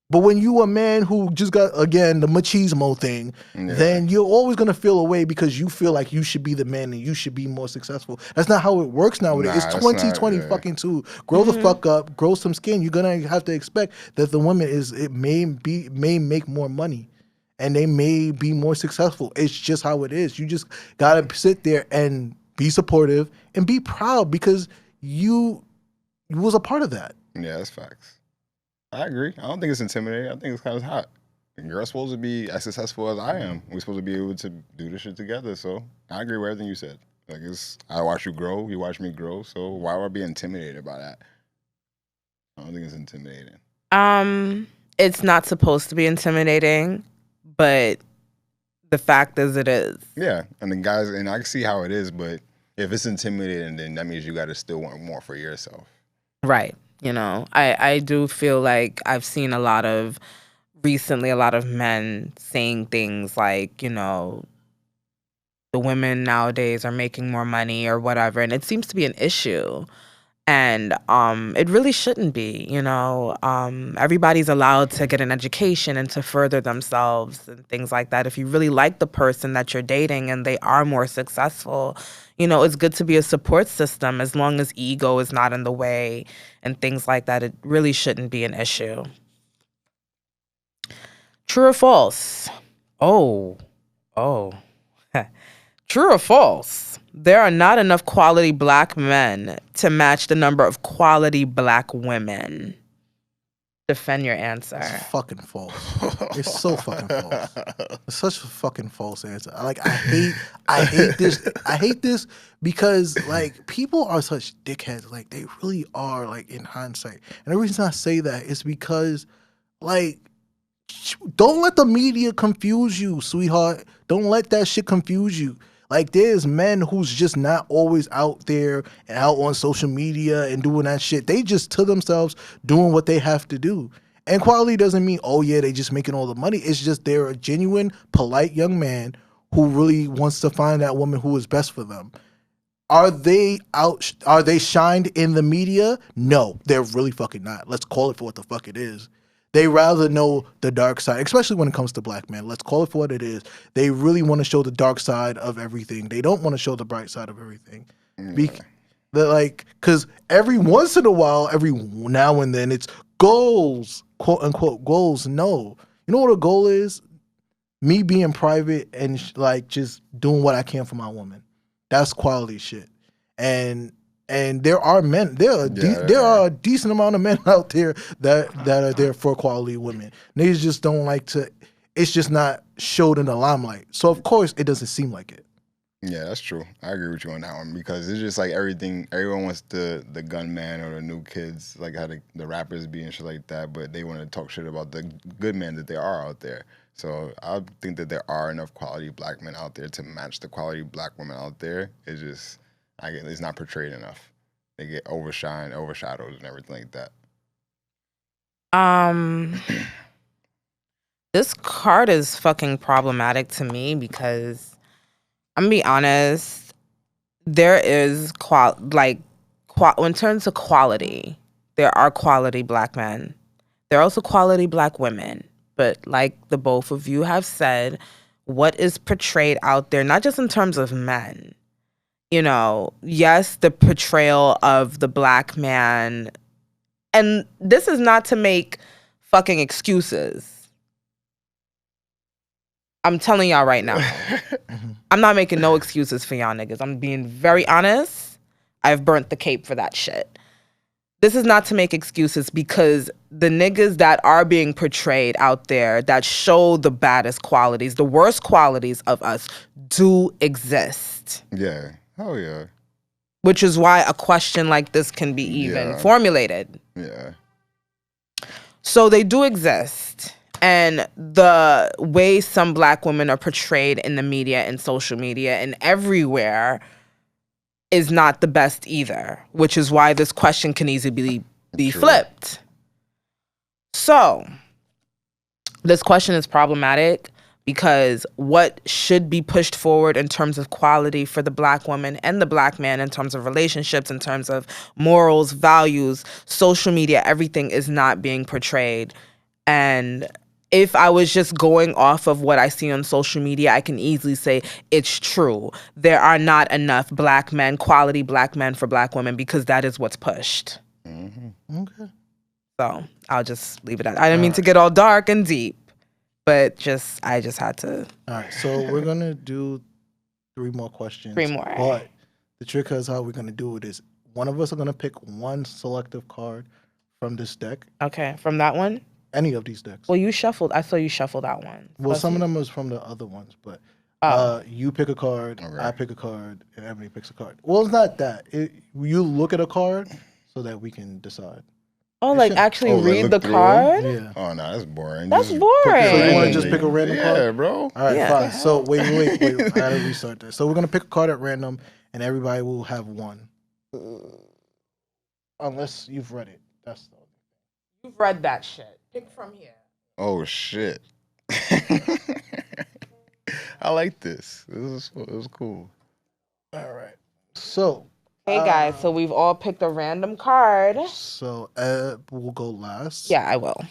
But when you a man who just got, again, the machismo thing, then you're always going to feel away because you feel like you should be the man and you should be more successful. That's not how it works nowadays. It's 2020 fucking two. Grow the fuck up, grow some skin. You're going to have to expect that the woman may make more money and they may be more successful. It's just how it is. You just got to sit there and be supportive and be proud because you was a part of that. Yeah, that's facts. I agree. I don't think it's intimidating. I think it's kind of hot. You're supposed to be as successful as I am. We're supposed to be able to do this shit together. So I agree with everything you said. Like I watch you grow. You watch me grow. So why would I be intimidated by that? I don't think it's intimidating. It's not supposed to be intimidating, but the fact is it is. Yeah, and the guys, and I can see how it is. But if it's intimidating, then that means you got to still want more for yourself. Right. You know, I do feel like I've seen recently a lot of men saying things like, you know, the women nowadays are making more money or whatever. And it seems to be an issue. And it really shouldn't be, you know. Everybody's allowed to get an education and to further themselves and things like that. If you really like the person that you're dating and they are more successful, you know, it's good to be a support system as long as ego is not in the way and things like that. It really shouldn't be an issue. True or false? Oh. True or false? There are not enough quality black men to match the number of quality black women. Defend your answer. It's fucking false. It's so fucking false. It's such a fucking false answer. Like I hate this. I hate this because like people are such dickheads. Like they really are. Like in hindsight, and the reason I say that is because like don't let the media confuse you, sweetheart. Don't let that shit confuse you. Like, there's men who's just not always out there and out on social media and doing that shit. They just to themselves doing what they have to do. And quality doesn't mean, oh, yeah, they just making all the money. It's just they're a genuine, polite young man who really wants to find that woman who is best for them. Are they shined in the media? No, they're really fucking not. Let's call it for what the fuck it is. They rather know the dark side, especially when it comes to black men. Let's call it for what it is. They really want to show the dark side of everything. They don't want to show the bright side of everything. Because every once in a while, every now and then, it's goals, quote unquote goals. No. You know what a goal is? Me being private and like just doing what I can for my woman. That's quality shit. And there are men. There are a decent amount of men out there that are there for quality women. They just don't like to. It's just not showed in the limelight. So of course it doesn't seem like it. Yeah, that's true. I agree with you on that one because it's just like everything. Everyone wants the gunman or the new kids, like how the rappers be and shit like that. But they want to talk shit about the good men that there are out there. So I think that there are enough quality black men out there to match the quality black women out there. It's just. It's not portrayed enough. They get overshadowed and everything like that. This card is fucking problematic to me because I'm gonna be honest, there is quality in terms of quality, there are quality black men. There are also quality black women. But like the both of you have said, what is portrayed out there, not just in terms of men, yes, the portrayal of the black man, and this is not to make fucking excuses. I'm telling y'all right now. I'm not making no excuses for y'all niggas. I'm being very honest. I've burnt the cape for that shit. This is not to make excuses because the niggas that are being portrayed out there that show the baddest qualities, the worst qualities of us do exist. Yeah. Oh, yeah. Which is why a question like this can be even formulated. Yeah. So they do exist. And the way some black women are portrayed in the media and social media and everywhere is not the best either, which is why this question can easily be flipped. So this question is problematic because what should be pushed forward in terms of quality for the black woman and the black man in terms of relationships, in terms of morals, values, social media, everything is not being portrayed. And if I was just going off of what I see on social media, I can easily say it's true. There are not enough black men, quality black men for black women, because that is what's pushed. Mm-hmm. Okay. So I'll just leave it at that. I didn't mean to get all dark and deep, but I just had to. All right, so we're going to do 3 more questions. 3 more. But the trick is how we're going to do it is one of us are going to pick one selective card from this deck. Okay, from that one? Any of these decks. Well, you shuffled. I saw you shuffled out one. Well, some of them was from the other ones, but you pick a card, I pick a card, and Emily picks a card. Well, it's not that. You look at a card so that we can decide. Oh, like actually read the card? Yeah. Oh, no, that's boring. That's boring. So you want to just pick a random card? Yeah, bro. All right, fine. So wait. I gotta restart this. So we're gonna pick a card at random, and everybody will have one, unless you've read it. That's the. You've read that shit. Pick from here. Oh shit. I like this. This was cool. All right. So. Hey guys, so we've all picked a random card. So we'll go last. Yeah, I will.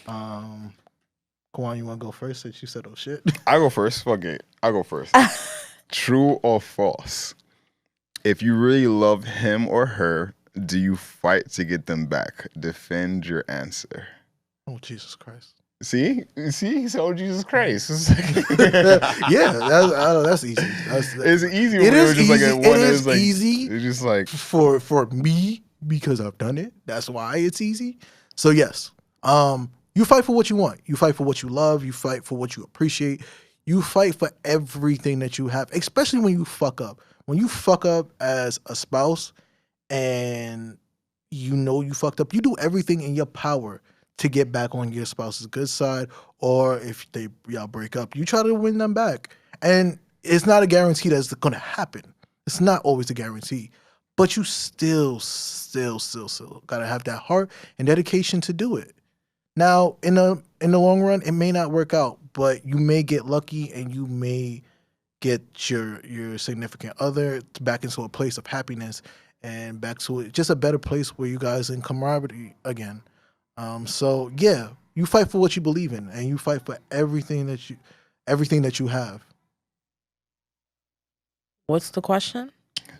Kwan, you want to go first since you said oh shit? I'll go first. Fuck it. I'll go first. True or false? If you really love him or her, do you fight to get them back? Defend your answer. Oh, Jesus Christ. See? He said, oh, Jesus Christ. Yeah, that's easy. It's easy. It is just easy. Like one it is like, easy. It's just like for me because I've done it. That's why it's easy. So yes, you fight for what you want. You fight for what you love. You fight for what you appreciate. You fight for everything that you have, especially when you fuck up. When you fuck up as a spouse and you fucked up, you do everything in your power to get back on your spouse's good side, or if y'all break up, you try to win them back. And it's not a guarantee that's going to happen. It's not always a guarantee, but you still got to have that heart and dedication to do it. Now, in the long run, it may not work out, but you may get lucky and you may get your significant other back into a place of happiness and back to just a better place where you guys in camaraderie again. So yeah, you fight for what you believe in, and you fight for everything that you have. What's the question?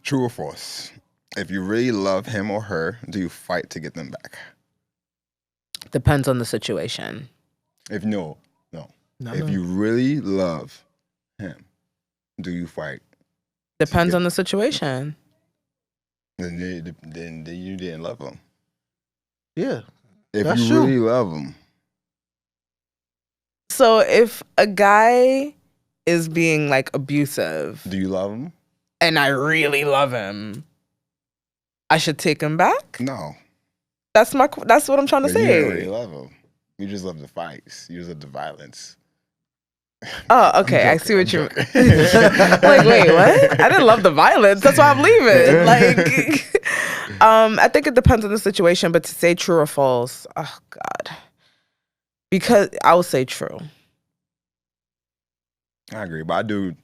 True or false? If you really love him or her, do you fight to get them back? Depends on the situation. If no. If you really love him, do you fight? Depends on the situation. Then you didn't love him. Yeah. If That's you true. really love him. So if a guy is being like abusive, Do you love him? and I really love him, I should take him back? No. That's what I'm trying to But you don't really say. love him. You just love the fights. You just love the violence. Oh, okay. I see what I'm you joking. like. Wait, what? I didn't love the violence. That's why I'm leaving. Like, I think it depends on the situation. But to say true or false, oh God, because I will say true. I agree, but I do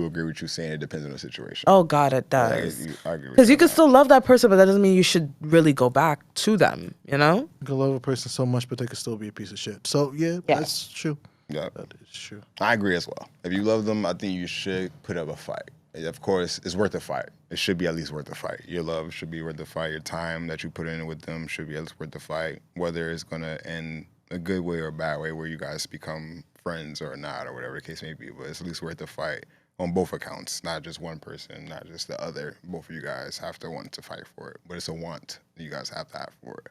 agree with you saying it depends on the situation. Oh God, it Like, does. I agree with Because you you on can that. still love that person, but that doesn't mean you should really go back to them. You know? You can love a person so much, but they could still be a piece of shit. So yeah, Yeah. that's true. Yeah, That is true. I agree as well. If you love them, I think you should put up a fight. Of course, it's worth a fight. It should be at least worth a fight. Your love should be worth the fight. Your time that you put in with them should be at least worth the fight. Whether it's gonna end a good way or a bad way, where you guys become friends or not, or whatever the case may be. But it's at least worth the fight on both accounts, not just one person, not just the other. Both of you guys have to want to fight for it, but it's a want that you guys have to have for it.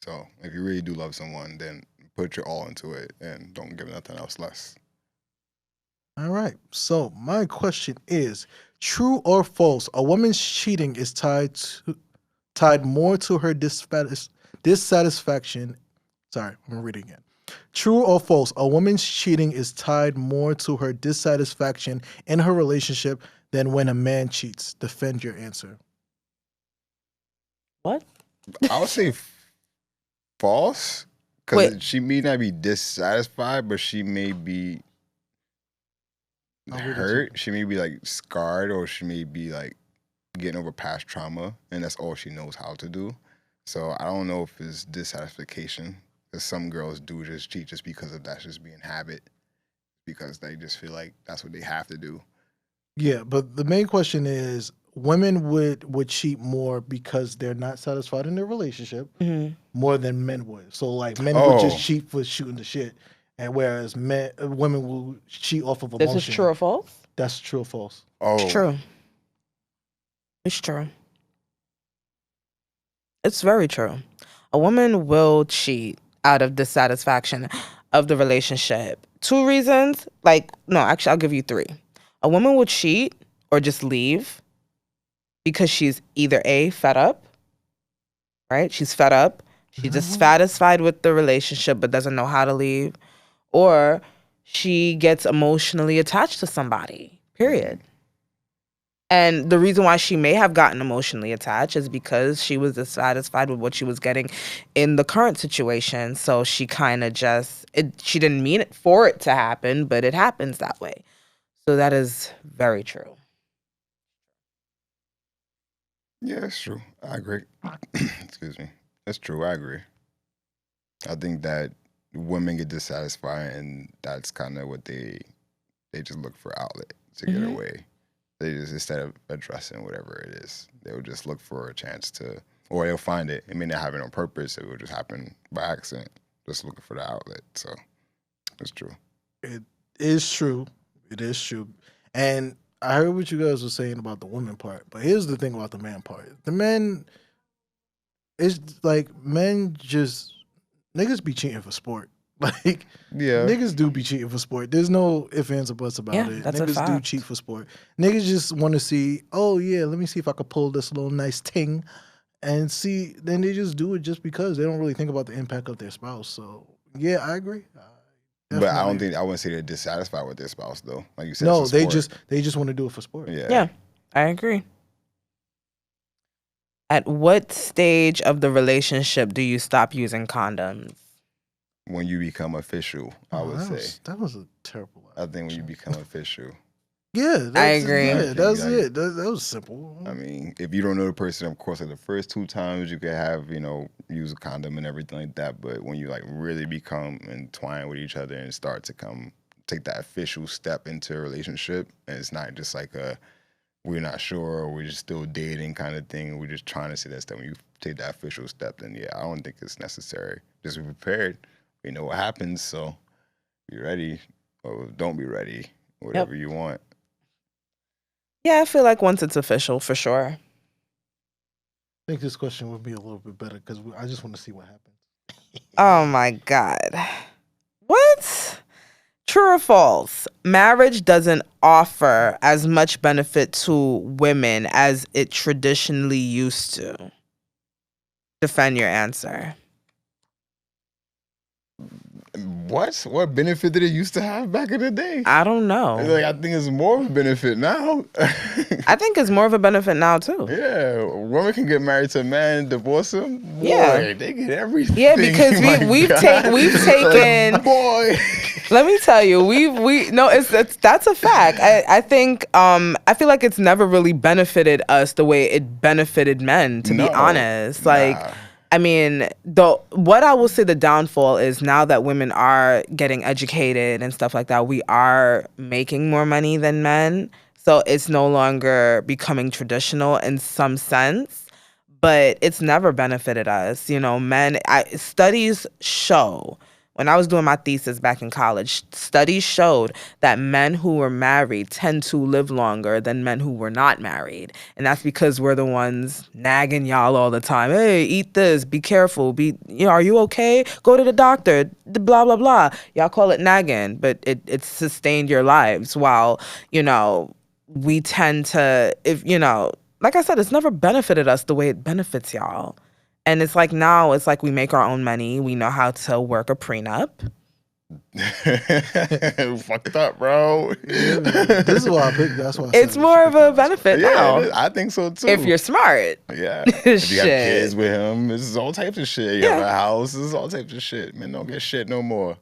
So if you really do love someone, then put your all into it and don't give nothing else less. All right. So my question is: true or false? A woman's cheating is tied more to her dissatisfaction. Sorry, I'm gonna read it again. True or false? A woman's cheating is tied more to her dissatisfaction in her relationship than when a man cheats. Defend your answer. What? I would say false Wait. because she may not be dissatisfied, but she may be I'll read it hurt. She may be like scarred, or she may be like getting over past trauma, and that's all she knows how to do. So I don't know if it's dissatisfaction. Because some girls do just cheat just because of that's just being habit, because they just feel like that's what they have to do. Yeah, but the main question is: women would cheat more because they're not satisfied in their relationship Mhm. more than men would. So like men would just Oh. cheat for shooting the shit, and whereas women will cheat off of emotion. This is true or false? That's true or false? Oh, It's true. It's true. It's very true. A woman will cheat out of dissatisfaction of the relationship. 2 reasons. Like, no, actually, I'll give you 3. A woman will cheat or just leave because she's either A, fed up, right? She's fed up. She's dissatisfied with the relationship but doesn't know how to leave. Or she gets emotionally attached to somebody, period. And the reason why she may have gotten emotionally attached is because she was dissatisfied with what she was getting in the current situation. So she kind of she didn't mean it for it to happen, but it happens that way. So that is very true. yeah, it's true. I agree. Excuse me. That's true. I agree. I think that women get dissatisfied, and that's kind of what they just look for outlet to get Mhm. away. They just, instead of addressing whatever it is, they would just look for a chance to, or they'll find it. It may not happen on purpose. It will just happen by accident. Just looking for the outlet. So it's true. It is true. It is true. And I heard what you guys were saying about the women part, but here's the thing about the man part. The men, it's like men just niggas be cheating for sport. Like Yeah. niggas do be cheating for sport. There's no ifs, ands, or buts about Yeah, it. that's a Niggas do fact. cheat for sport. Niggas just want to see, oh yeah, let me see if I could pull this little nice ting and see. Then they just do it just because they don't really think about the impact of their spouse. So yeah, I agree. But I Definitely. don't think I wouldn't say they're dissatisfied with their spouse though. Like you said, No, it's a sport. they just want to do it for sport. Yeah. Yeah, I agree. At what stage of the relationship do you stop using condoms? When you become official, I would say. That was a terrible. I think when you become official. Yeah, I agree. Yeah, that's Like, it. That was simple. I mean, if you don't know the person, of course, like the first 2 times you could have, use a condom and everything like that. But when you like really become entwined with each other and start to take that official step into a relationship, and it's not just like we're not sure or we're just still dating kind of thing. We're just trying to see that step. When you take that official step, then yeah, I don't think it's necessary. Just be prepared. We know what happens, so be ready or don't be ready. Whatever you want. Yeah, I feel like once it's official, for sure. I think this question would be a little bit better because I just want to see what happens. Oh my God. What? True or false? Marriage doesn't offer as much benefit to women as it traditionally used to. Defend your answer. What benefit did it used to have back in the day? I don't know. Like, I think it's more of a benefit now. I think it's more of a benefit now too. Yeah, women can get married to a man and divorce him. Boy, Yeah. they get everything. Yeah, because we've taken. Like, boy. Let me tell you, that's a fact. I think I feel like it's never really benefited us the way it benefited men, to be honest. Like, I mean, what I will say the downfall is now that women are getting educated and stuff like that, we are making more money than men. So it's no longer becoming traditional in some sense, but it's never benefited us. You know, studies show, when I was doing my thesis back in college, studies showed that men who were married tend to live longer than men who were not married. And that's because we're the ones nagging y'all all the time. Hey, eat this, be careful, are you okay? Go to the doctor, blah, blah, blah. Y'all call it nagging, but it's sustained your lives while, we tend to, like I said, it's never benefited us the way it benefits y'all. And it's like now, it's like we make our own money. We know how to work a prenup. Fucked up, bro. This is why I picked. That's why it's more of a benefit now. I think so too. If you're smart. Yeah. If you got kids with him, this is all types of shit. You have a house, this is all types of shit. Men don't get shit no more.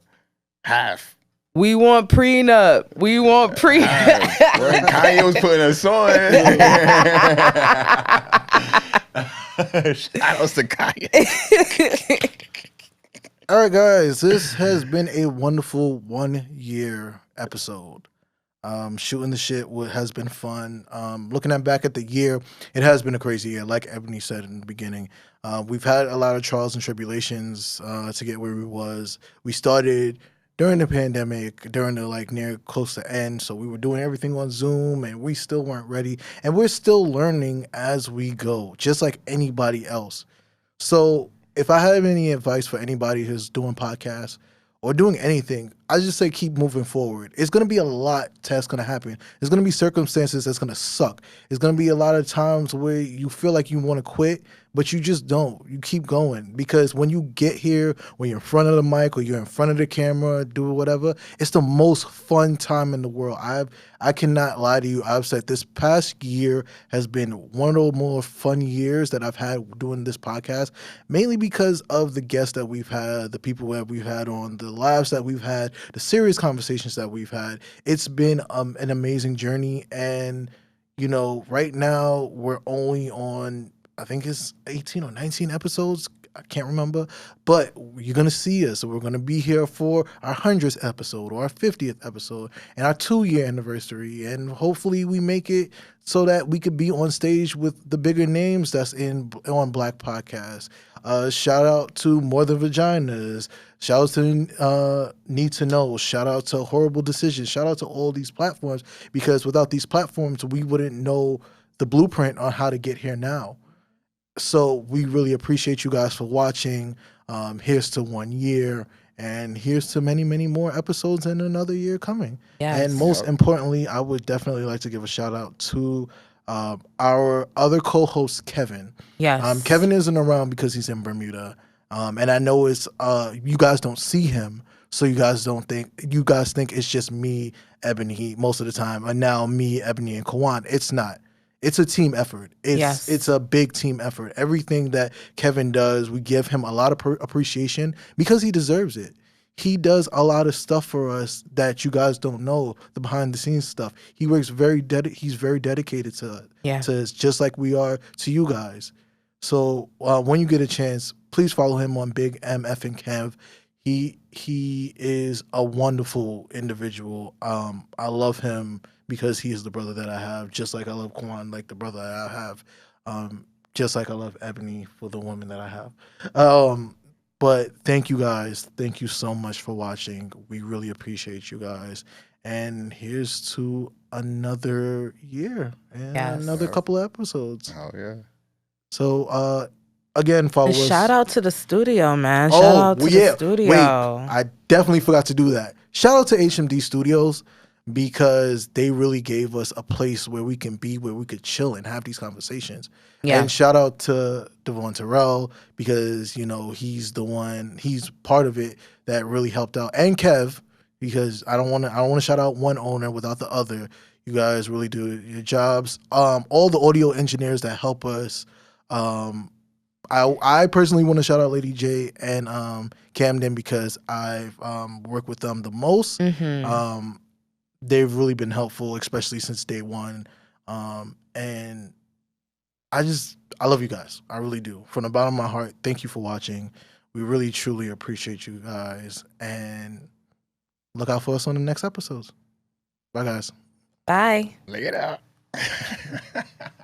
Half. We want prenup. We want prenup. Kanye was putting us on. Shout outs to Kanye. All right, guys. This has been a wonderful 1 year episode. Shooting the shit has been fun. Looking back at the year, it has been a crazy year. Like Ebony said in the beginning, we've had a lot of trials and tribulations to get where we was. We started during the pandemic, during the near close to end. So we were doing everything on Zoom and we still weren't ready. And we're still learning as we go, just like anybody else. So if I have any advice for anybody who's doing podcasts or doing anything, I just say keep moving forward. It's going to be a lot that's going to happen. There's going to be circumstances that's going to suck. It's going to be a lot of times where you feel like you want to quit, but you just don't. You keep going because when you get here, when you're in front of the mic or you're in front of the camera, do whatever, it's the most fun time in the world. I cannot lie to you. I've said this past year has been one of the more fun years that I've had doing this podcast, mainly because of the guests that we've had, the people that we've had on, the lives that we've had, the serious conversations that we've had. It's been an amazing journey. And, right now we're only on, I think it's 18 or 19 episodes. I can't remember. But you're going to see us. We're going to be here for our 100th episode or our 50th episode and our 2-year anniversary. And hopefully we make it so that we could be on stage with the bigger names that's on Black Podcasts. Shout out to More Than Vaginas. Shout out to Need to Know. Shout out to Horrible Decisions. Shout out to all these platforms, because without these platforms, we wouldn't know the blueprint on how to get here now. So we really appreciate you guys for watching. Here's to 1 year, and here's to many, many more episodes and another year coming. Yes. And most importantly, I would definitely like to give a shout out to our other co-host, Kevin. Yes. Kevin isn't around because he's in Bermuda. And I know it's you guys don't see him, so you guys think it's just me, Ebony, most of the time, and now me, Ebony, and Kawan. It's not. It's a team effort. It's a big team effort. Everything that Kevin does, we give him a lot of appreciation because he deserves it. He does a lot of stuff for us that you guys don't know, the behind the scenes stuff. He works he's very dedicated to us, just like we are to you guys. So when you get a chance, please follow him on Big MF and Kev. He is a wonderful individual. I love him because he is the brother that I have, just like I love Kwan, like the brother that I have, just like I love Ebony for the woman that I have. But thank you guys. Thank you so much for watching. We really appreciate you guys. And here's to another year and another couple of episodes. Oh, yeah. So, again, follow us. Shout out to the studio, man. Shout out to the studio. Wait, I definitely forgot to do that. Shout out to HMD Studios. because they really gave us a place where we can be, where we could chill and have these conversations. Yeah. And shout out to Devon Terrell because, you know, he's part of it that really helped out. And Kev, because I don't want to shout out one owner without the other. You guys really do your jobs. All the audio engineers that help us. I personally want to shout out Lady J and Camden because I've worked with them the most. Mm-hmm. They've really been helpful, especially since day one. And I love you guys. I really do. From the bottom of my heart, thank you for watching. We really, truly appreciate you guys. And look out for us on the next episodes. Bye, guys. Bye. Lay it out.